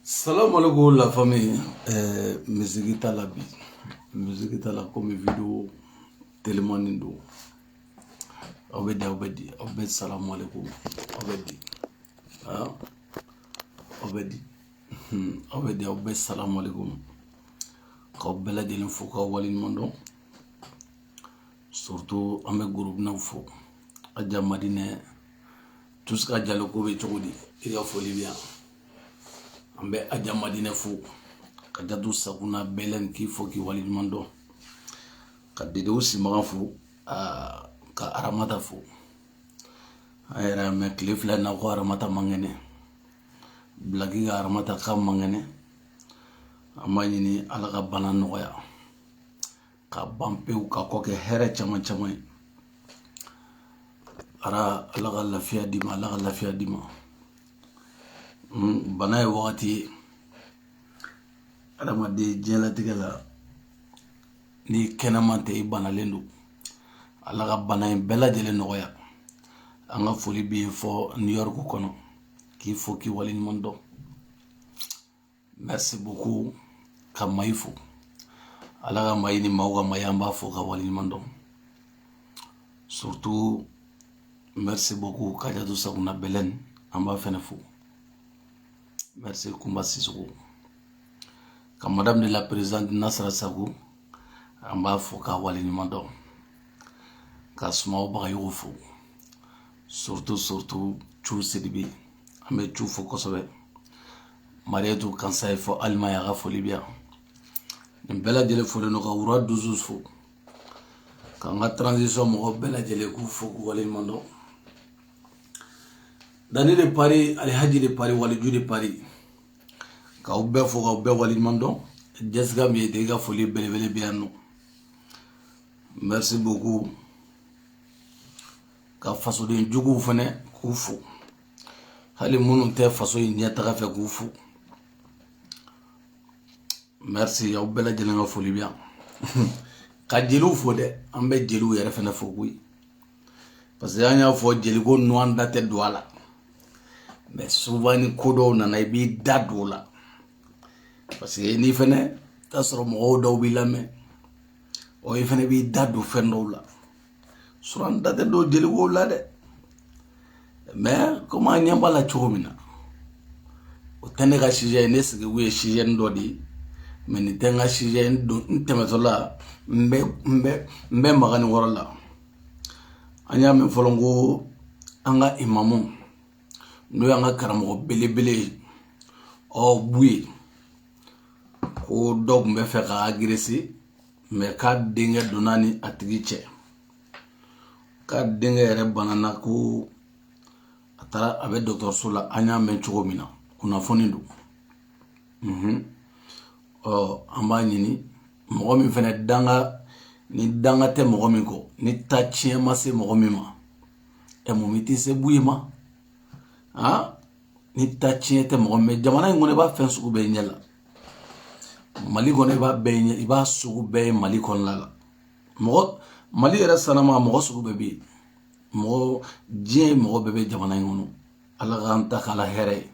Salam alaikum la famille. Musique ta la bi. Musique ta la comme vidéo télémanindo. Obedi. Salam alaikum. Obedi. Ah. Obedi. Salam alaikum. Ka bela jelen fo ka walin mando. Surtout ame groupe na fo. Aja Madine. Tout ce qu'a jalo ko be chogodi. Il a foli bien. Ambe aja Madine fo. Ka jadu sakuna belen ki fo ki walin mando. Ka dedo si magan fo. Ka aramata fo. Ayra me klif la na ko aramata mangene. Blagi ga aramata ka mangene. Amanyini ala ka bana noya. Ka bampeu ka ko ke here chama ara ala ka lafiya dima bana ye wakati adamaden diɲɛlatigɛ la ni kɛnɛman tɛ i banalen don ala ka bana in bɛɛ lajɛlen nɔgɔya an ka foli bɛ fɔ New York kɔnɔ k'i fo k'i waleɲuman dɔn merci beaucoup ka mayi fo ala ka mayi ni maaw ka mayi an b'a fo ka waleɲuman dɔn surtout merci beaucoup Kajatu Sakuna Belen an b'a fɛnɛ fo merci Kumba Sisoko ka madame de la présidente Nasra Sago an b'a fo ka waleɲuman dɔn ka Sumaw Bagayogo fo surtout Cu Sidibe an bɛ Cu fo kosɛbɛ Marietu Kansaye fo Allemagne a ka foli bi yan nin bɛɛ lajɛlen folen don ka Wura Duzus fo k'an ka transition mɔgɔ bɛɛ lajɛlen k'u fo k'u waleɲuman dɔn Dani de Paris, Alhaji de Paris, Waliju de Paris. K'aw bɛɛ fo k'aw bɛɛ waleɲuman dɔn Jessica Miete i ka foli belebele bɛ yan nɔ merci beaucoup ka fasoden juguw fɛnɛ k'u fo hali minnu tɛ faso in ɲɛtaga fɛ k'u fo merci aw bɛɛ lajɛlen ka foli bɛ yan ka jeliw fo dɛ an bɛ jeliw yɛrɛ fɛnɛ fo koyi parce que an y'a fɔ jeliko ninnu an da tɛ don a la mais souvent ni ko dɔw nana i b'i da don o la parce que ni fɛnɛ t'a sɔrɔ mɔgɔw dɔw b'i lamɛn o i fɛnɛ b'i da don fɛn dɔw la surɔ an da tɛ don jelikow la dɛ mais comme an ɲɛ b'a la cogo min na o tɛ ne ka sujet ye ne sigiku ye sujet dɔ de ye mais nin tɛ n ka sujet n tɛmɛtɔ la n bɛ maga nin yɔrɔ la an y'a mɛn fɔlɔ ko an ka imamu n'o y'an ka karamɔgɔ belebele ye Buye ko dɔw tun bɛ fɛ ka agressé mais k'a denkɛ donna ni a tigi cɛ k'a denkɛ yɛrɛ banana ko a taara a bɛ dɔgɔtɔrɔso la an y'a mɛn cogo min na kunnafoni don an b'a ɲini mɔgɔ min fɛnɛ ni danga tɛ mɔgɔ min kɔ ni ta tiɲɛ ma se mɔgɔ min ma mun mi tɛ se Buye ma ni ta tiɲɛ tɛ mɔgɔ min jamana in kɔnɔ i b'a fɛn sugu bɛɛ ɲɛ la Mali kɔnɔ i b'a sugu bɛɛ ye Mali kɔnɔna la Mali yɛrɛ sanama mɔgɔ sugu bɛɛ bɛ yen diɲɛ mɔgɔ bɛɛ bɛ jamana in kɔnɔ ala k'an ta k'ala hɛrɛ ye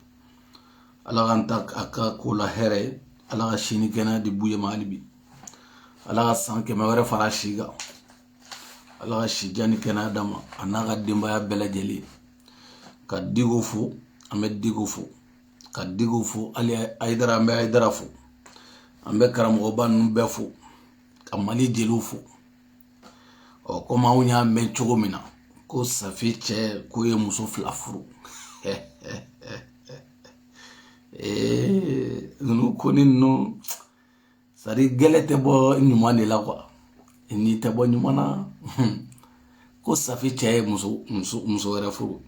ala k'an ta a ka ko la hɛrɛ ye ala ka sini kɛnɛya di Buye ma hali bi ala ka san 100 wɛrɛ fara a si kan ala ka si jan ni kɛnɛya d'a ma a n'a ka denbaya bɛɛ lajɛlen ka Digo fo an bɛ Digo fo ka Digo fo hali Ayidara an bɛ Ayidara fo an bɛ karamɔgɔba ninnu bɛɛ fo ka Mali jeliw fo comme anw y'a mɛn cogo min na ko Safi cɛ ko ye muso 2 furu ninnu ko ni ninnu sari gɛlɛ tɛ bɔ ɲuman de la quoi ni tɛ bɔ ɲuman na ko Safi cɛ ye muso wɛrɛ furu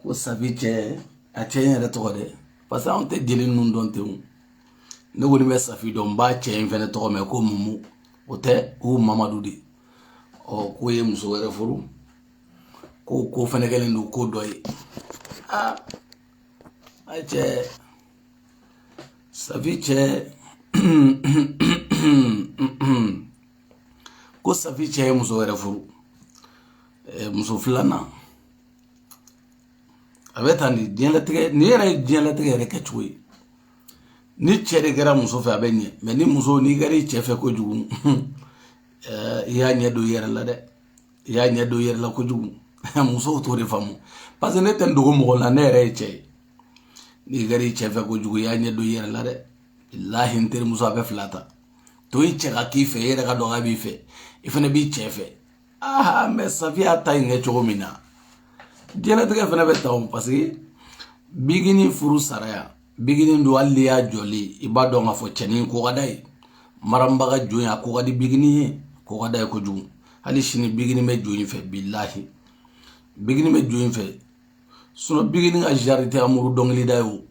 ko Safi cɛ a cɛ in yɛrɛ tɔgɔ dɛ parce que anw tɛ jeli ninnu dɔn ten ne kɔni bɛ Safi dɔn n b'a cɛ in fɛnɛ tɔgɔ mɛn ko Mumu o tɛ o Mamadu de ko ye muso wɛrɛ furu ko fɛnɛ kɛlen don ko dɔ ye a cɛ Safi cɛ ko Safi cɛ ye muso wɛrɛ furu muso filanan a bɛ tan de diɲɛlatigɛ ni yɛrɛ ye diɲɛlatigɛ yɛrɛ kɛcogo ye ni cɛ de kɛra muso fɛ a bɛ ɲɛ mais ni muso n'i kɛra i cɛ fɛ kojugu i y'a ɲɛ don i yɛrɛ la dɛ i y'a ɲɛ don i yɛrɛ la kojugu musow t'o de faamu parce que ne tɛ n dogo mɔgɔ la ne yɛrɛ ye cɛ ye n'i kɛra i cɛ fɛ kojugu i y'a ɲɛ don i yɛrɛ la dɛ bilahi n terimuso a bɛ fila ta to i cɛ ka k'i fɛ i yɛrɛ ka dɔn k'a b'i fɛ i fana b'i cɛ fɛ mais Safi y'a ta in kɛ cogo min na diɲɛlatigɛ fana bɛ ta o parce que bigini furu saraya bigini don hali n'i y'a jɔlen i b'a dɔn k'a fɔ cɛnin ko ka d'a ye marambaga jɔn a ko ka di bigini ye ko ka d'a ye kojugu hali sini bigini bɛ jɔn in fɛ bilahi bigini bɛ jɔn in fɛ sinon bigini ka jari tɛ amuru dɔnkilida ye o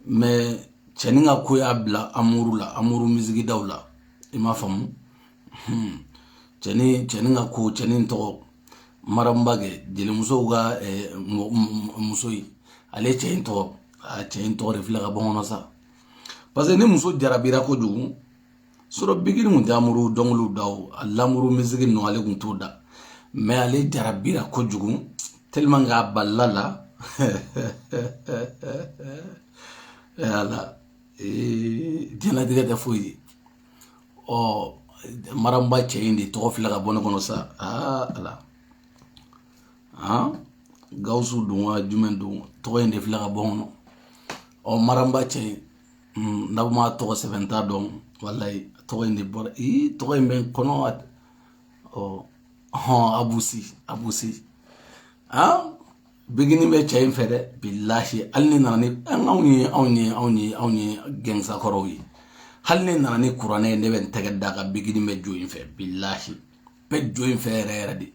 mais cɛnin ka ko y'a bila amuru la amuru misigidaw la i m'a faamu cɛnin ka ko cɛnin tɔgɔ marambage jelimusow ka muso ye ale cɛ in tɔgɔ cɛ in tɔgɔ de filɛ ka bɔ kɔnɔ sa parce que ni muso jarabira kojugu sɔrɔ bigini kun tɛ amuru dɔnkiliw da o a lamuru misigi ninnu ale kun t'o da mais ale jarabira kojugu tellement k'a balila la ala diɲɛlatigɛ tɛ foyi ye maramba cɛ in de tɔgɔ filɛ ka bɔ ne kɔnɔ sa ala Gawusu don wa jumɛn don tɔgɔ in de filɛ ka bɔ kɔnɔ maramba cɛ in n'a ma tɔgɔ sɛbɛn t'a dɔn walayi tɔgɔ in de bɔra tɔgɔ in bɛ n kɔnɔ abusi bigini bɛ cɛ in fɛ dɛ bilahi hali ni nana ni anw ye gɛngsakɔrɔw ye hali ni nana ni kuranɛ ye ne bɛ n tɛgɛ da ka bigini bɛ jɔ in fɛ bilahi bɛ jɔ in fɛ yɛrɛ yɛrɛ de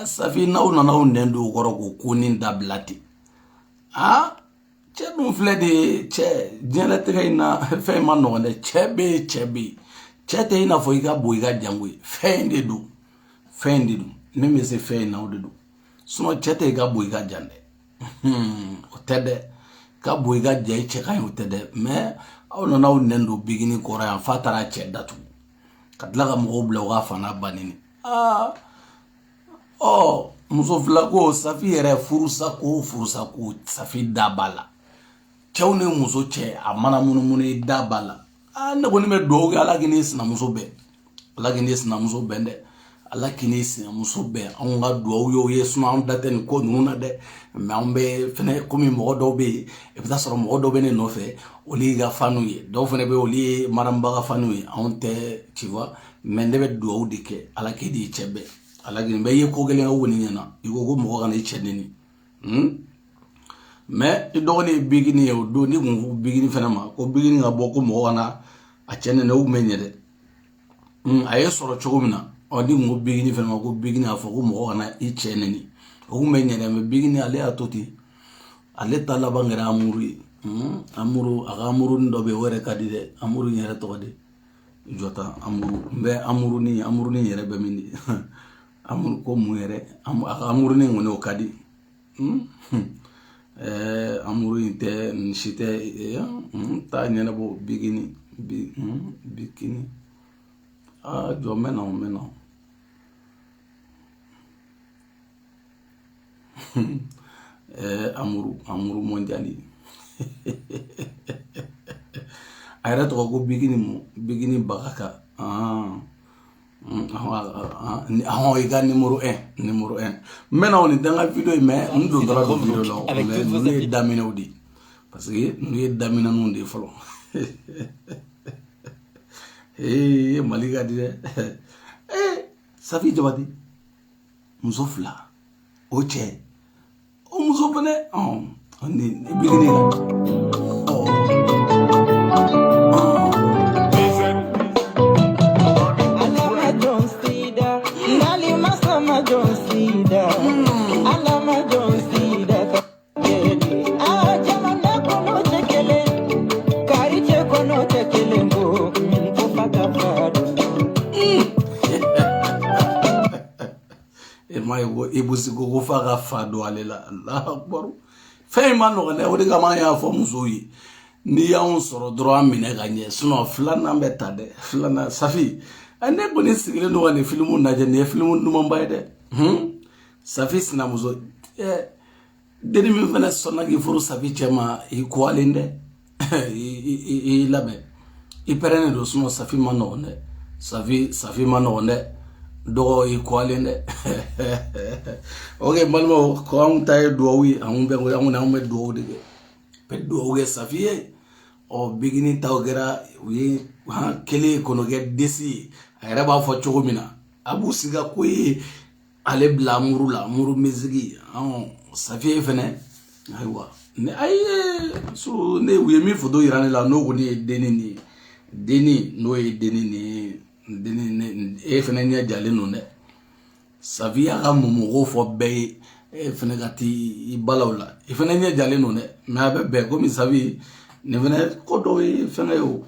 Safi n'aw nana aw nɛn don o kɔrɔ k'o ko ni dabila ten cɛ dun filɛ de ye cɛ diɲɛlatigɛ in na fɛn ma nɔgɔn dɛ cɛ bɛ yen cɛ tɛ i n'a fɔ i ka bon i ka jango ye fɛn de don min bɛ se fɛn in na o de don sinon cɛ tɛ i ka bon i ka jan dɛ o tɛ dɛ ka bon i ka jan i cɛ ka ɲi o tɛ dɛ mais aw nana aw nɛn don bigini kɔrɔ yan f'a taara cɛ datugu ka tila ka mɔgɔw bila u ka fana banni muso fila ko Safi yɛrɛ furusa ko Safi da b'a la cɛw ni muso cɛ a mana munumunu i da b'a la ne kɔni bɛ dugawu kɛ ala k'i ni sinamuso bɛn ala k'i ni sinamuso bɛn dɛ ala k'i ni sinamuso bɛn anw ka dugawu y'o ye sinon anw da tɛ nin ko ninnu na dɛ mais anw bɛ fɛnɛ komi mɔgɔ dɔw bɛ yen i bɛ taa sɔrɔ mɔgɔ dɔw bɛ ne nɔfɛ olu y'i ka faniw ye dɔw fɛnɛ bɛ olu ye marambaga faniw ye anw tɛ tu vois mais ne bɛ dugawu de kɛ ala k'i di cɛ bɛn ala k'i bɛ ye ko gɛlɛn ka woni ɲɛna i ko mɔgɔ kana i cɛ neni mais i dɔgɔnin ye bigini ye o don ni kun ko bigini fɛnɛ ma ko bigini ka bɔ ko mɔgɔ kana a cɛ neni o kun bɛ ɲɛ dɛ a ye sɔrɔ cogo min na ni kun ko bigini fɛnɛ ma ko bigini a fɔ ko mɔgɔ kana i cɛ neni o kun bɛ ɲɛ dɛ mais bigini ale y'a to ten ale ta laban kɛra amuru ye amuru a ka amurunin dɔ bɛ yen o yɛrɛ ka di dɛ amuru in yɛrɛ tɔgɔ de jɔta amuru n bɛ amurunin yɛrɛ bɛ min di amuru ko mun yɛrɛ a ka amurunin kɔni o ka di amuru in tɛ nin si tɛ t'a ɲɛnabɔ bikini jɔ n bɛ na amuru mondiali a yɛrɛ tɔgɔ ko bikini bagaka i ka numéro 1 n bɛ na o ni danga video ye mais n don dɔrɔn don video la mais ninnu ye daminɛw de parce que ninnu ye daminɛninw de fɔlɔ Mali ka di dɛ Safi Jabate muso fila o cɛ o muso fɛnɛ ni bigini ibusi ko fa ka fa do ale la Allahu Akbar fɛn ma nɔgɔn dɛ o de kama an y'a fɔ musow ye n'i y'anw sɔrɔ dɔrɔn an minɛ ka ɲɛ sinon filanan bɛ ta dɛ filanan Safi ne kɔni sigilen don ka nin filimu lajɛ nin ye filimu dumanba ye dɛ Safi sinamuso deni min fana sɔnna k'i furu Safi cɛ ma i kɔlen dɛ i labɛn i pɛrɛnnen don sinon Safi ma nɔgɔn dɛ Safi ma nɔgɔn dɛ dɔgɔ i kɔlen dɛ ok balimaw ko anw ta ye duwawu ye anw bɛ duwawu de kɛ bɛ duwawu kɛ Safi ye bigini taw kɛra u ye kelen kɔnɔ kɛ desi ye a yɛrɛ b'a fɔ cogo min na a b'u siga ko ye ale bila muru la muru misigi Safi fɛnɛ ayiwa ne so ne u ye min foto yira ne la n'o kɔni ye deni n'o ye deni e fɛnɛ ɲɛ jalen don dɛ Safi y'a ka mɔmɔgɔw fɔ bɛɛ ye e fɛnɛ ka t'i balaw la i fɛnɛ ɲɛ jalen don dɛ mais a bɛ bɛn komi Safi ne fɛnɛ ko dɔw ye fɛngɛ ye o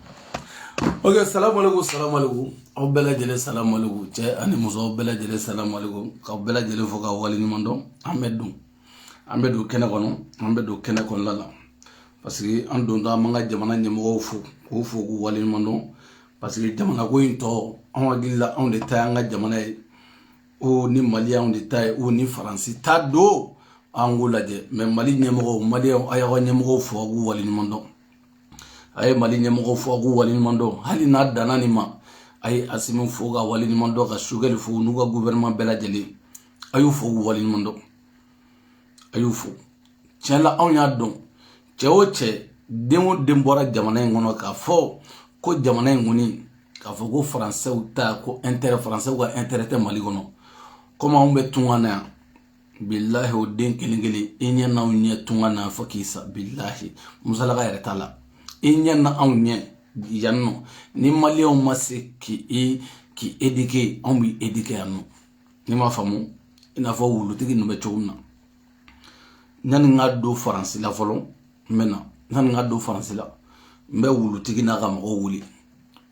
ok salamu alaikum aw bɛɛ lajɛlen salamu alaikum cɛ ani muso aw bɛɛ lajɛlen salamu alaikum k'aw bɛɛ lajɛlen fo ka wale ɲuman dɔn an bɛ don kɛnɛ kɔnɔ an bɛ don kɛnɛ kɔnɔna la parce que an don an man ka jamana ɲɛmɔgɔw fo k'u wale ɲuman dɔn parce que jamana ko in tɔ an hakili la anw de ta an ka jamana ye ni Mali anw de ta ye ni Faransi ta don an k'o lajɛ mais Mali ɲɛmɔgɔw Maliyɛnw a y'aw ka ɲɛmɔgɔw fo k'u wale ɲuman dɔn a ye Mali ɲɛmɔgɔw fo k'u wale ɲuman dɔn hali n'a danna nin ma a ye Asimi fo ka wale ɲuman dɔn ka Sogɛli fo n'u ka gouvernement bɛɛ lajɛlen a y'u fo k'u wale ɲuman dɔn a y'u fo tiɲɛ la anw y'a dɔn cɛ o cɛ den o den bɔra jamana in kɔnɔ k'a fɔ ko jamana in kɔni k'a fɔ ko faransɛw ta ko faransɛw ka intérêt tɛ Mali kɔnɔ komi anw bɛ tunga na yan bilahi o den kelen kelen i ɲɛ n'anw ɲɛ tunga na fɔ k'i sa bilahi musalaka yɛrɛ t'a la i ɲɛ na anw ɲɛ yan nɔ ni Maliyɛnw ma se k'i éduquer anw b'i éduquer yan nɔ ni m'a faamu i n'a fɔ wulutigi ninnu bɛ cogo min na yani n ka don Faransi la fɔlɔ n bɛ na yani n ka don Faransi la n bɛ wulutigi n'a ka mɔgɔw wele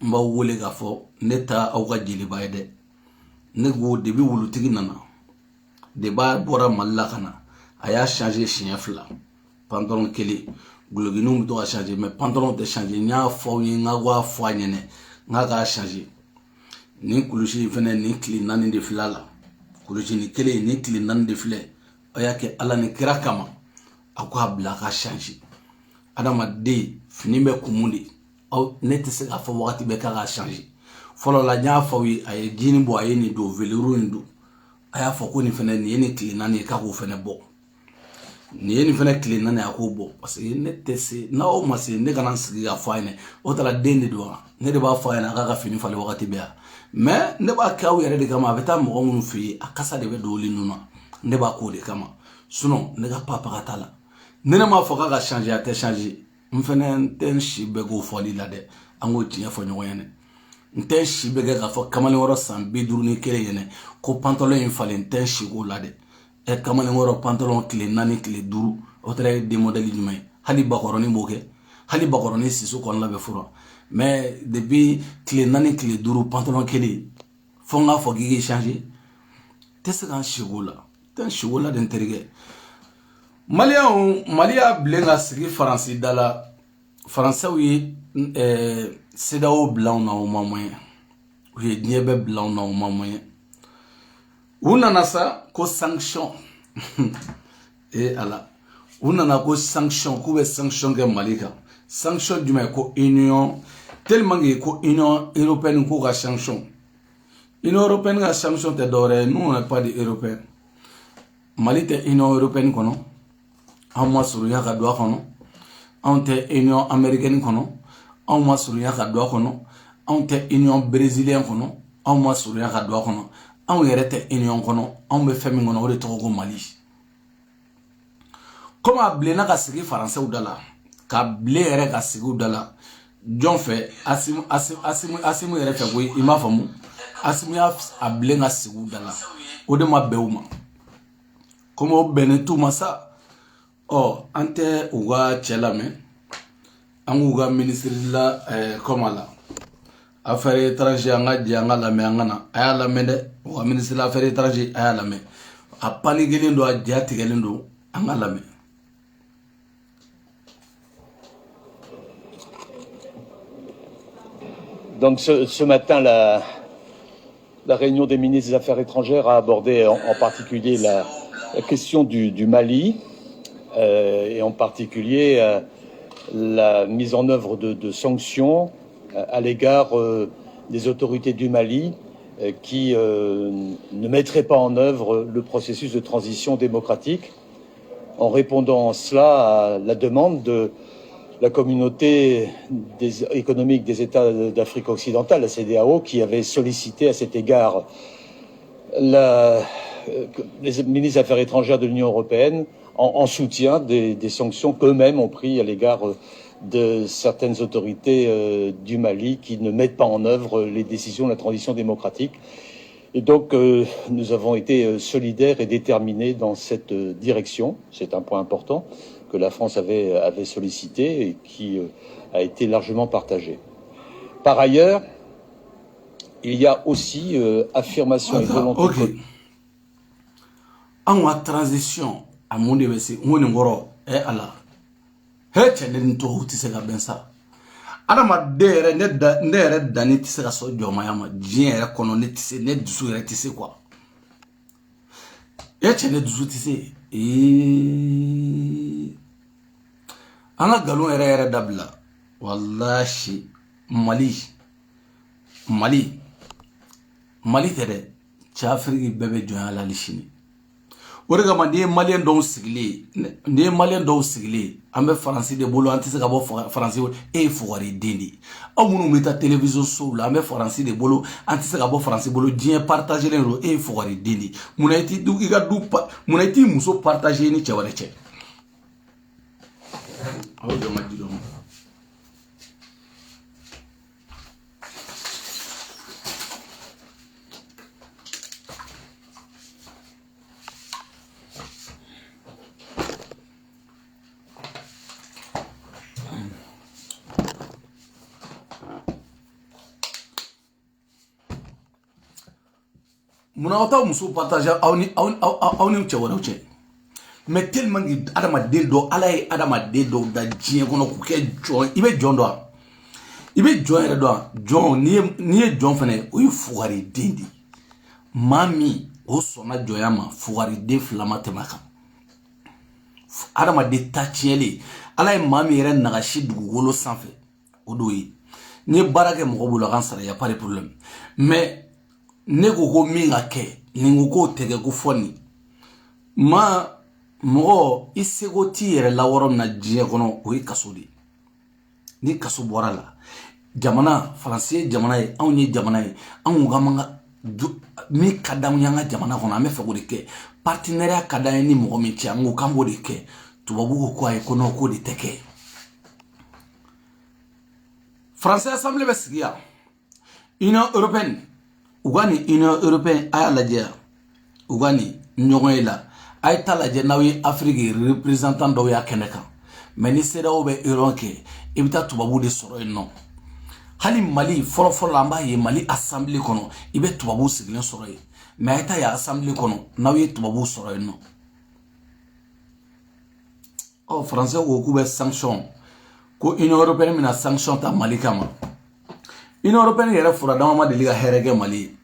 n b'aw wele k'a fɔ ne ta aw ka jeliba ye dɛ ne ko depuis wulutigi nana depuis bɔra Mali la ka na a y'a changer siɲɛ 2 pantalon kelen guloginiw bɛ to ka changer mais pantalon tɛ changer n y'a fɔ aw ye n ka b'a fɔ a ɲɛna n k'a k'a changer nin kulusi in fɛnɛ nin tile 4 de filɛ a la kulusini kelen nin tile 4 de filɛ a y'a kɛ Ala ni kira kama a k'a bila a ka changer adamaden fini bɛ kumun de ne tɛ se k'a fɔ wagati bɛɛ k'a ka changer fɔlɔ la n y'a fɔ aw ye a ye jini bɔ a ye nin don veluru nin don a y'a fɔ ko nin fɛnɛ nin ye nin tile 4 ye k'a k'o fɛnɛ bɔ nin ye nin fɛnɛ tile 4 a k'o bɔ parce que ne tɛ se n'aw ma se ne kana sigi k'a fɔ a ɲɛna o taara den de don wa ne de b'a fɔ a ɲɛna a k'a ka fini falen wagati bɛɛ mais ne b'a kɛ aw yɛrɛ de kama a bɛ taa mɔgɔ minnu fɛ yen a kasa de bɛ don olu nun na ne b'a k'o de kama sinon ne ka papa t'a la ne m'a fɔ k'a ka changer a tɛ changer n fɛnɛ n tɛ n si bɛɛ k'o fɔli la dɛ an k'o tiɲɛ fɔ ɲɔgɔn ɲɛna n tɛ n si bɛɛ kɛ k'a fɔ kamalen wɔɔrɔ san 51 ɲɛna ko pantalon in falen n tɛ n si k'o la dɛ kamalen wɔɔrɔ pantalon tile 4 tile 5 o taara ye den modèle jumɛn ye hali bakɔrɔnin b'o kɛ hali bakɔrɔnin siso kɔnɔna bɛ fura mais depuis tile 4 tile 5 pantalon kelen fo n k'a fɔ k'i k'i changer tɛ se k'an si k'o la tɛ n si k'o la de n terikɛ Mali y'a bilen ka sigi Faransi da la Faransɛw ye CEDEAO bila anw na o ma moyen u ye diɲɛ bɛɛ bila anw na o ma moyen u nana sa ko sanction ala u nana ko sanction k'u bɛ sanction kɛ Mali kan sanction jumɛn ko union tellement que ko union européenne k'u ka sanction union européenne ka sanction tɛ dɔwɛrɛ ye nous on n'est pas des européens Mali tɛ union européenne kɔnɔ anw ma surunya ka don a kɔnɔ anw tɛ union américaine kɔnɔ anw ma surunya ka don a kɔnɔ anw tɛ union brésilienne kɔnɔ anw ma surunya ka don a kɔnɔ anw yɛrɛ tɛ union kɔnɔ anw bɛ fɛn min kɔnɔ o de tɔgɔ ko Mali comme a bilenna ka sigi Faransɛw da la ka bilen yɛrɛ ka sigi u da la jɔn fɛ Asimu yɛrɛ fɛ ko i m'a faamu Asimu y'a bilen ka sigi u da la o de ma bɛn u ma comme o bɛnnen t'u ma sa an tɛ u ka cɛ lamɛn an k'u ka ministre la comme la affaires étrangères an ka jɛ an ka lamɛn an ka na a y'a lamɛn dɛ u ka ministre la affaires étrangères a y'a lamɛn a panikelen don a ja tigɛlen don an ka lamɛn. Donc ce matin, la réunion des ministres des Affaires étrangères a abordé en particulier la question du Mali, et en particulier la mise en œuvre de sanctions à l'égard des autorités du Mali qui ne mettraient pas en œuvre le processus de transition démocratique, en répondant en cela à la demande de la communauté économique des États d'Afrique occidentale, la CEDEAO, qui avait sollicité à cet égard les ministres des Affaires étrangères de l'Union européenne en soutien des sanctions qu'eux-mêmes ont prises à l'égard de certaines autorités du Mali qui ne mettent pas en œuvre les décisions de la transition démocratique. Et donc, nous avons été solidaires et déterminés dans cette direction. C'est un point important que la France avait sollicité et qui a été largement partagé. Par ailleurs, il y a aussi affirmation et volonté... Ok. En transition, à mon avis, c'est Allah. Hé, ne to ti se ka ben sa. Adama de ne yɛrɛ danni ti se ka sɔrɔ jɔnmaya ma diɲɛ yɛrɛ kɔnɔ ne ti se, ne dusu yɛrɛ ti se quoi. E cɛ ne dusu ti se. An ka galon yɛrɛ dabila. Wallahi Mali tɛ dɛ. Cɛ Afiriki bɛɛ bɛ jɔnya la hali sini. O de kama n'i ye Maliyɛn dɔw sigilen an bɛ Faransi de bolo an tɛ se ka bɔ Faransi bolo e ye fugariden de ye aw minnu bɛ taa télévision sow la an bɛ Faransi de bolo an tɛ se ka bɔ Faransi bolo diɲɛ partagelen don e ye fugariden de ye munna i t'i muso partager ni cɛ wɛrɛ cɛ aw jɔ ma di dɔ ma. Muna wata muso partage aw ni cɛ wɛrɛw cɛ mais tellement que adamaden dɔ ala ye adamaden dɔw da diɲɛ kɔnɔ k'u kɛ jɔn i bɛ jɔn dɔn wa i bɛ jɔn yɛrɛ dɔn wa jɔn n'i ye jɔn fɛnɛ o ye fugariden de ye maa min o sɔnna jɔnya ma fugariden fila ma tɛmɛ a kan adamaden ta tiɲɛlen ala ye maa min yɛrɛ nagasi dugukolo sanfɛ o d'o ye n ye baara kɛ mɔgɔ bolo a kan sara y a pas de problème mais ne ko min ka kɛ nin ko tɛgɛ ko fɔ nin ma mɔgɔ i seko t'i yɛrɛ la yɔrɔ min na diɲɛ kɔnɔ o ye kaso de ye ni kaso bɔra la jamana Faransi ye jamana ye anw ye jamana ye anw ka man ka min ka d'anw ye an ka jamana kɔnɔ an bɛ fɛ k'o de kɛ partenariat ka d'an ye ni mɔgɔ min cɛ an ko k'an b'o de kɛ tubabu ko ayi ko non k'o de tɛ kɛ Français Assemblée bɛ sigi yan Union européenne Ugani Union européenne a y'a lajɛ Ugani ɲɔgɔn ye la a ye ta lajɛ n'aw ye Afrique représentant dɔw y'a kɛnɛ kan mais ni CEDEAO bɛ euro kɛ i bɛ taa tubabu de sɔrɔ yen nɔ hali Mali fɔlɔ la an b'a ye Mali assemblée kɔnɔ i bɛ tubabu sigilen sɔrɔ yen mais a ye ta ye assemblée kɔnɔ n'aw ye tubabu sɔrɔ yen nɔ ɔ français ko k'u bɛ sanction ko Union européenne bɛna sanction ta Mali kama Union européenne yɛrɛ fura dama ma deli ka hɛrɛ kɛ Mali ye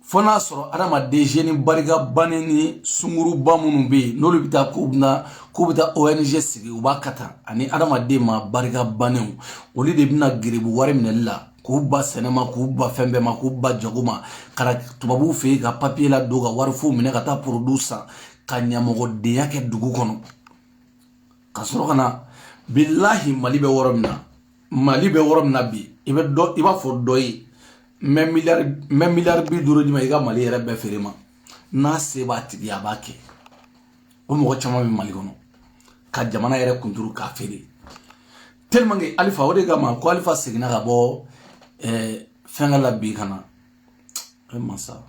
fo n'a sɔrɔ adamaden jeune barika bannen ni sunguruba minnu bɛ yen n'olu bɛ taa k'u bɛ taa ONG sigi u b'a kata ani adamaden ma barika bannenw olu de bɛna gerebu wari minɛli la k'u ba sɛnɛ ma k'u ba fɛn bɛɛ ma k'u ba jago ma ka na tubabuw fɛ yen ka papier la don ka wari f'u minɛ ka taa produit san ka ɲɛmɔgɔdenya kɛ dugu kɔnɔ ka sɔrɔ ka na bilahi Mali bɛ yɔrɔ min na bi i b'a fɔ dɔ ye mɛ miliyari 50 di ma i ka Mali yɛrɛ bɛɛ feere ma n'a se b'a tigi a b'a kɛ o mɔgɔ caman bɛ Mali kɔnɔ ka jamana yɛrɛ kunturu k'a feere tellement que Alifa o de kama ko Alifa seginna ka bɔ fɛnkɛ la bi ka na e masa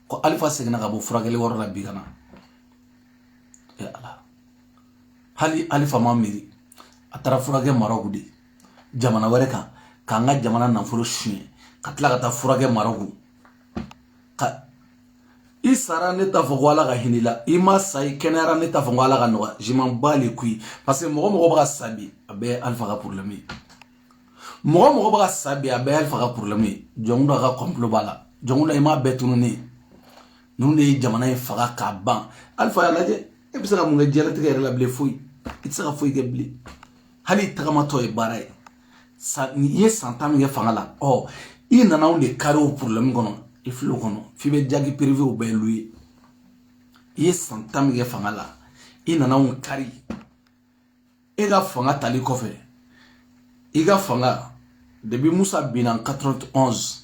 ko Alifa seginna ka bɔ furakɛli wɛrɛ la bi ka na e Ala hali Alifa ma miiri a taara furakɛ Maroc de jamana wɛrɛ kan k'an ka jamana nafolo suɲɛ ka tila ka taa furakɛ Maroc ka i sara ne t'a fɔ ko Ala ka hinɛ i la i ma sa i kɛnɛyara ne t'a fɔ ko Ala ka nɔgɔya je m'en bats les couilles parce que mɔgɔ bɛ ka sa bi a bɛɛ ye Alifa ka problème ye mɔgɔ bɛ ka sa bi a bɛɛ ye Alifa ka problème ye jɔnw dɔ ka complot b'a la jɔnw dɔ i m'a bɛɛ tununi Nous ne jamana in faga ka ban alfa ya laje e bisa ka mun ga jela tigere la ble foyi itsa ka foyi ge ble hali tagama to e baray sa ni santam ge fanga la oh i nana on de karo problème kono e flo kono fi be jagi privé o be lui i santam ge fanga la i nana on kari e ga fanga tali kofe i ga fanga depuis Moussa Binan 91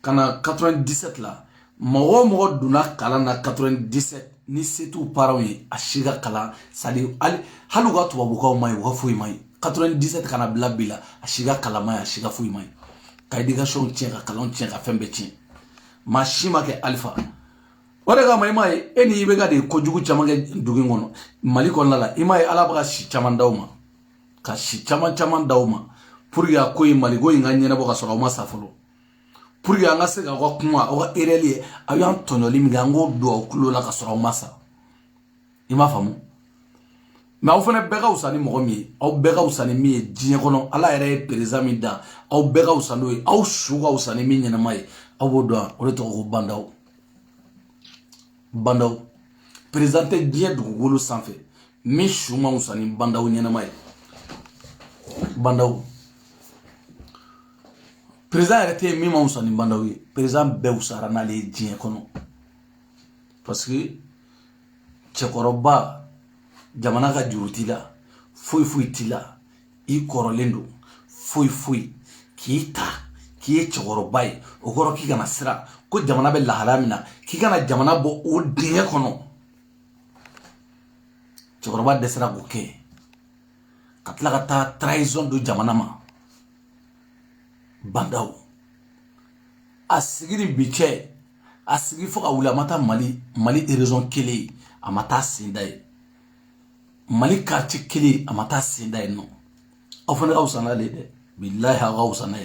kana 97 la mogo duna kala na 97 ni setu parents yi a shiga kala sali halu ga tubabu ko mai wa fuyi mai 97 kana bla bila a shiga kala mai a shiga fuyi mai ka éducation tien ka kalon tien ka fembe tien ma shima ke alpha wala ga mai eni ibe ga de kojugu chamage dugi ngono mali kon la imai ala ba shi chamandawma ka shi chamandawma pour ya ko mali go inganye na bo ka so ma safolo pour ya nga se ga ko kuma o ereli ayan tonoli mi gango do kulo la ka so masa ima famu ma o fene bega usani mo mi o bega usani mi diye kono ala ere président mi da o bega usani o shuga usani mi nyana mai o bodo o le to ko bandaw présenté diye du golo sanfé mi shuma usani bandaw nyana mai bandaw président arrêté mima usani bandawi président be usara na le dien kono parce que chekoroba jamana ka juruti la foi tila I korolendo foi ki chekoroba o goro ki kana sira ko jamana be lahalamina ki kana jamana bo o dien kono chekoroba desira ko ke katla kata trahison do jamana ma bandaw asigiri biche asigi foka wula mata mali raison kele amata sindai mali quartier kele amata sindai no ofana gausana lede billahi gausana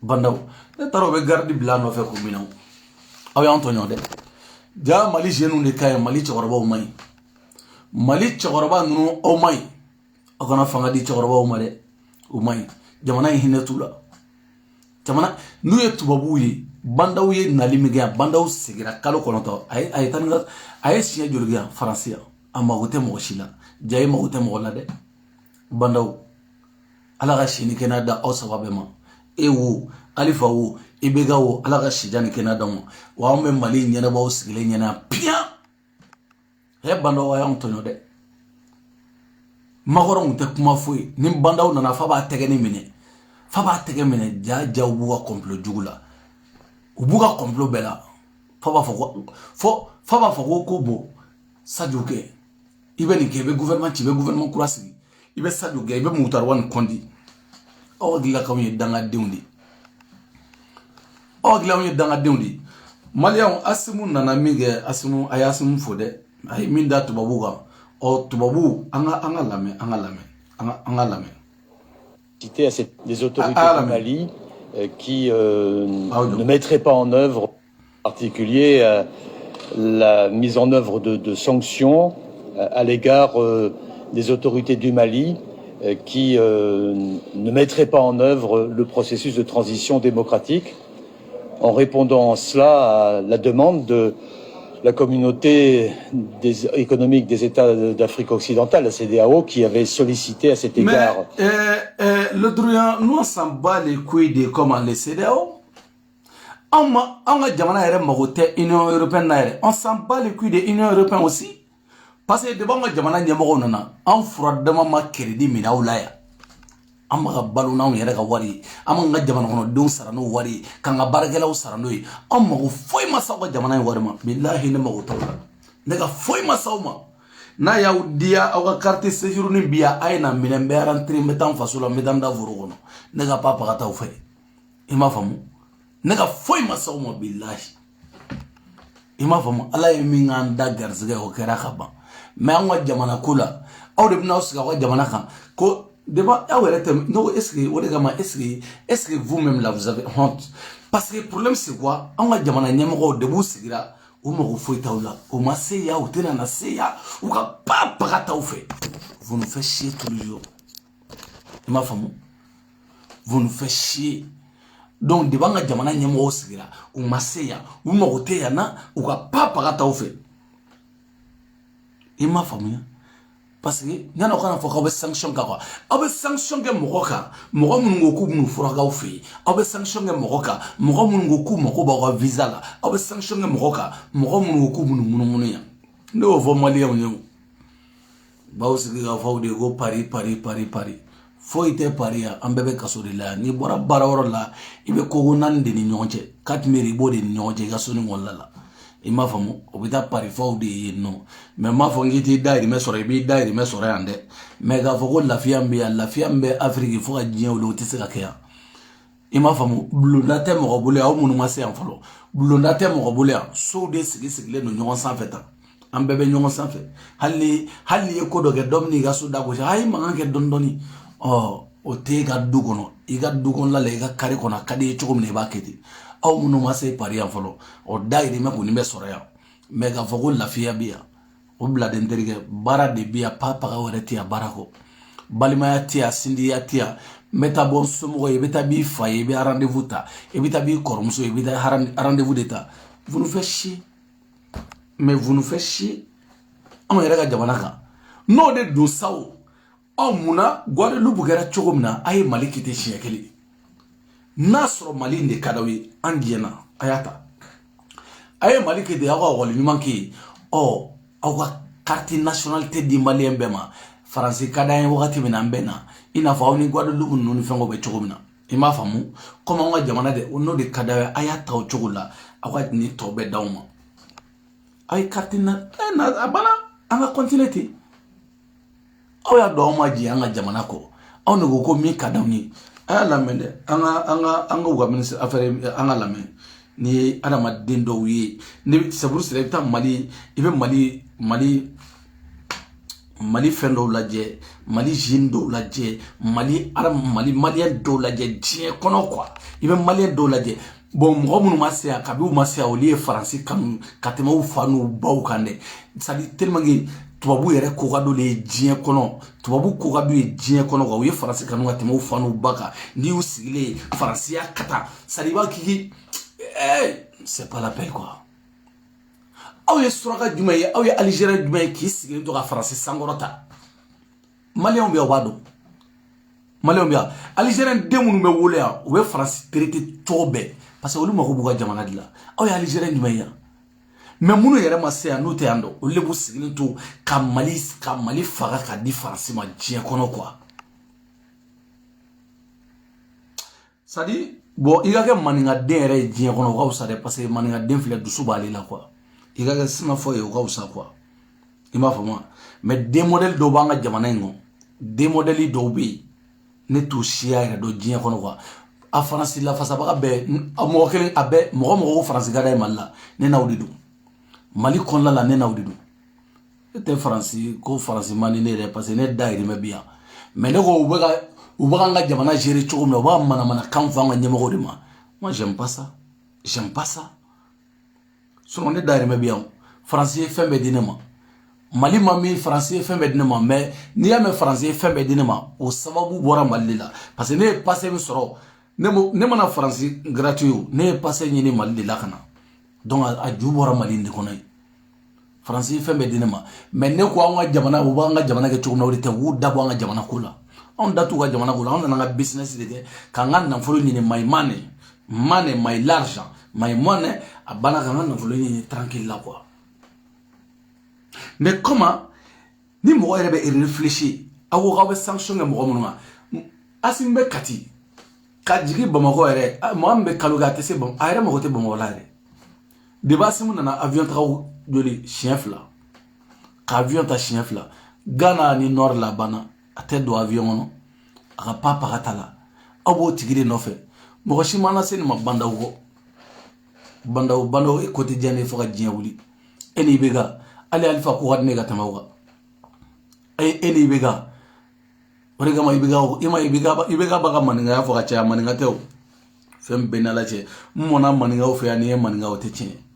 bandaw ne taro be gardi blano fe ko minaw aw ya antonio de ja mali jenu ne kay mali choroba o mai mali choroba nunu o mai akona fanga di choroba o mare o mai jamana hinetula jamana nuye tubabuye bandawye nalimiga bandaw sigira kalo konoto ay tanga ay siya jurgiya français amma gote mo shila jay mo gote mo la de bandaw ala ga shini kenada o sababema ewu alifa wu ibega wu ala ga shijani kenada mo wa me mali nyana ba usigile nyana pia he bandaw ya ontonyo de magoro mute kuma foi ni bandaw nana fa ba tege ni mine ja buga complot jugula ubuga complot bela fa ba fo ko bo sajuke ibe ni kebe gouvernement kurasi ibe sajuke ibe mutarwan kondi o gila kawye danga dewndi malian asimu nana mige asimu ayasimu fode ay minda tubabuga o tubabu anga lame citer à les autorités du Mali qui ne mettraient pas en œuvre, en particulier la mise en œuvre de sanctions à l'égard des autorités du Mali qui ne mettraient pas en œuvre le processus de transition démocratique, en répondant en cela à la demande de la communauté économique des États d'Afrique occidentale, la CEDEAO, qui avait sollicité à cet égard. Mais le droit, nous on s'en bat les couilles de comment les CEDEAO. On a Union européenne, on s'en bat les couilles de l'Union européenne aussi. Parce que devant la Jamana Niamoronana, on fera demain crédit minaoulaya. Amaga baluna yere ga wari amanga jamana kono don sarano wari kanga bargelaw sarano yi amago foy ma saw jamana wari ma billahi ne mago tawla daga foy ma saw ma na yaudia aw carte séjour ni biya ayna minen be rentrer metan fasula medan da vuru kono daga papa ga taw fay ima famu daga foy ma saw ma billahi ima famu ala yemi nganda garzga ko kera khaba ma ngwa jamana kula aw de bna usga ko jamana kan ko D'abord, est-ce que vous-même là vous avez honte? Parce que le problème c'est quoi? On a demandé à nous de vous seguir, ou me refouez taoula, ou ma seya, ou tenana seya, ou ka pas parata ou fait. Vous nous faites chier tous les jours. Ma femme, vous nous faites chier. donc de banga jamana nyemo sigira u maseya u magote yana u ka papa ka taw fe ima famia parce que nyana kana fo ka be sanction ka quoi abe sanction ke mokoka mogo mungo ku bunu fura ka fe abe sanction ke mokoka mogo mungo ku moko ba ka visa la abe sanction ke mokoka mogo mungo ku bunu ya ndo vo malien nyo ba o sigira fa de go Paris fo ite paria ambebe kasori la ni bora barawro la ibe ko nande ni nyonche katmeri bode ni nyonche ga soni ngolla la ima famu obita pari fo de no me ma fo ngiti dairi me sore bi dairi me sore ande me ga fo ko la fiambe Afrique fo ga jien o tise ka kya ima famu blonda te mo bole aw munu ma se en folo blonda te mo bole so de sigi le no nyon san feta ambebe nyon san fe halli ko do ke domni ga so da ko hay ma ke dondoni oh o te ga dugono iga dugon la le ga kare kona kadi chugum ne baketi aw munu ma se pari en folo o dairi me ko ni me soroya me ga fogo lafiya biya o bla den derige bara de biya papa ga wereti ya barako balima ya tia sindi ya tia meta bon somo e beta bi fa e bi rendez-vous ta e beta bi korumso e beta rendez-vous d'état vous nous faites chier mais vous nous faites chier on yera ga jamana ka no de do sawo aw muna gwade lubu gara chogomna ay malikite shekeli nasro malinde kadawi andiena ayata ay malikite awa wali manki o awa carte nationalité di malien bema français kadayen wakati mina mbena ina fauni gwade lubu nuni fengo be chogomna ima famu koma nga jamana de ono de kadawe ayata o chogola awa ni tobe dawma ay carte na abana anga continuité aw ya do ma ji anga jamana ko aw ne ko mi kadawni aya lamende anga wa ministre affaire anga lamen ni adama dendo wi ni sabur selekta mali ibe mali fendo laje mali jindo laje mali malien do laje tie kono quoi ibe malien do laje bon mo mun masia kabi masia o lié français kan katema u fanu baw kande sadi tellement tubabu yere ko gado le dien kono tubabu ko gado e dien kono ga uye français kanu katema u fanu baka ni u sigile français ya kata sadi ba ki c'est pas la peine quoi aw ye suraka jumay aw ye algérien jumay ki sigile to ga français sangorota malien be wado malien be algérien demunu be wole ya o be français traité tobe parce que olu mako buga jamana dila aw ye algérien jumay mais munu yere ma se anu te ando o lebu sigile to kamali faga ka di français ma dien kono quoi sadi bon iga ke maninga dere dien kono ga usade parce que maninga den fle du subali la quoi iga ke sima fo e ga usa quoi ima fama mais des modèles do banga jamana ngo des modèles do bi ne to sia do dien kono quoi a France la fasa ba be mo kelen abe mo France ga dai malla ne nawdidu mali kon la ne nawdidu te France ko France mani ne parce que ne dairi me bien mais ne ko ubaga nga jamana gérer chogomna ba mana kan fanga nyemo de ma moi j'aime pas ça son ne dairi me bien français fembe dinema mali mami français fembe dinema mais ni ya me français fembe dinema o sababu bora mali la parce que ne passé mi soro ne mana français gratuit ne passé ni mali la kana donc a jubora mali ndi konay français fembe dinema mais ne ko anga jamana o ba nga jamana ke chogomna o te wu dabo anga jamana kula on datu ga jamana kula on na business de kanga na folo ni my l'argent my money abana kanga na folo ni tranquille là quoi mais comment ni mo rebe réfléchir awo ga be sanction mo mo asimbe kati kadjigi bamako ere mo ambe kaluga tese bon ayre mo kote bon wala re de basimu na avion traw joli chien fla ka avion ta chien fla Ghana ni nord la bana ate do avion no aka papa katala abo tigire no fe mo shi mana sen ma banda e quotidien fo ga dien wuli eni bega ali alfa ko wadne ga tamawa eni bega orega ma ibega baga maninga ya fo ga cha maninga tew fem benala che mona maninga o fe ani maninga o te che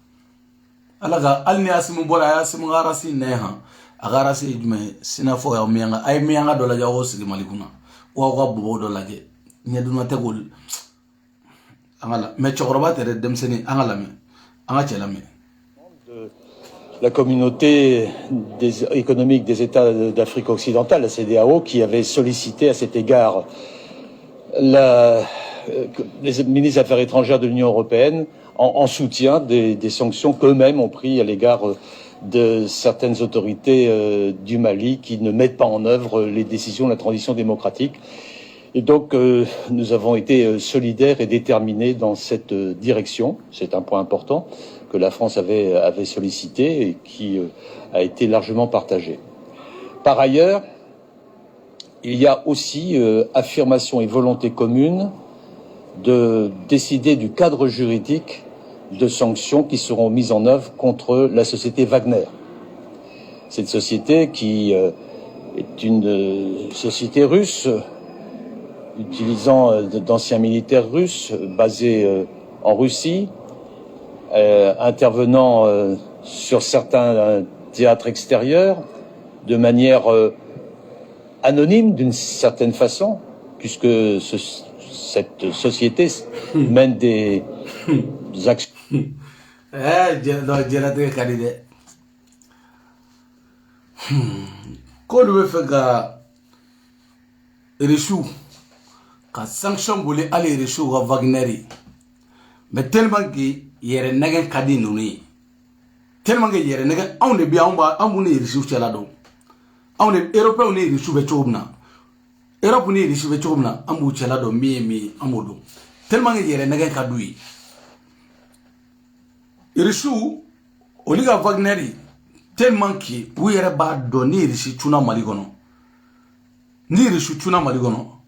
alaga alni asimu bora asimu garasi neha agarasi jume sina fo ya mianga ay mianga dola jawo sigi malikuna wa bobo dola je nyaduna tegol angala mais chokoroba tere demseni angala me anga chela me la communauté économique des États d'Afrique occidentale, la CEDEAO, qui avait sollicité à cet égard les ministres des Affaires étrangères de l'Union européenne en soutien des sanctions qu'eux-mêmes ont prises à l'égard de certaines autorités du Mali qui ne mettent pas en œuvre les décisions de la transition démocratique. Et donc, nous avons été solidaires et déterminés dans cette direction. C'est un point important que la France avait sollicité et qui a été largement partagé. Par ailleurs, il y a aussi affirmation et volonté commune de décider du cadre juridique de sanctions qui seront mises en œuvre contre la société Wagner. Cette société qui est une société russe utilisant d'anciens militaires russes basés en Russie, intervenant sur certains théâtres extérieurs de manière anonyme d'une certaine façon, puisque cette société mène des actions. Ka sanction boli ale reçu wa Wagner mais tellement que yere negen kadi nuni tellement que yere negen on ne bien on ba amune reçu cela do on est européen on est reçu be chobna Europe on est reçu be chobna ambu cela do mi amodo tellement que yere negen kadui reçu oliga Wagner tellement que ou yere ba donner reçu tuna maligono ni reçu tuna maligono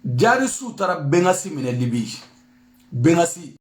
Jari su tara bengasi mene libi bengasi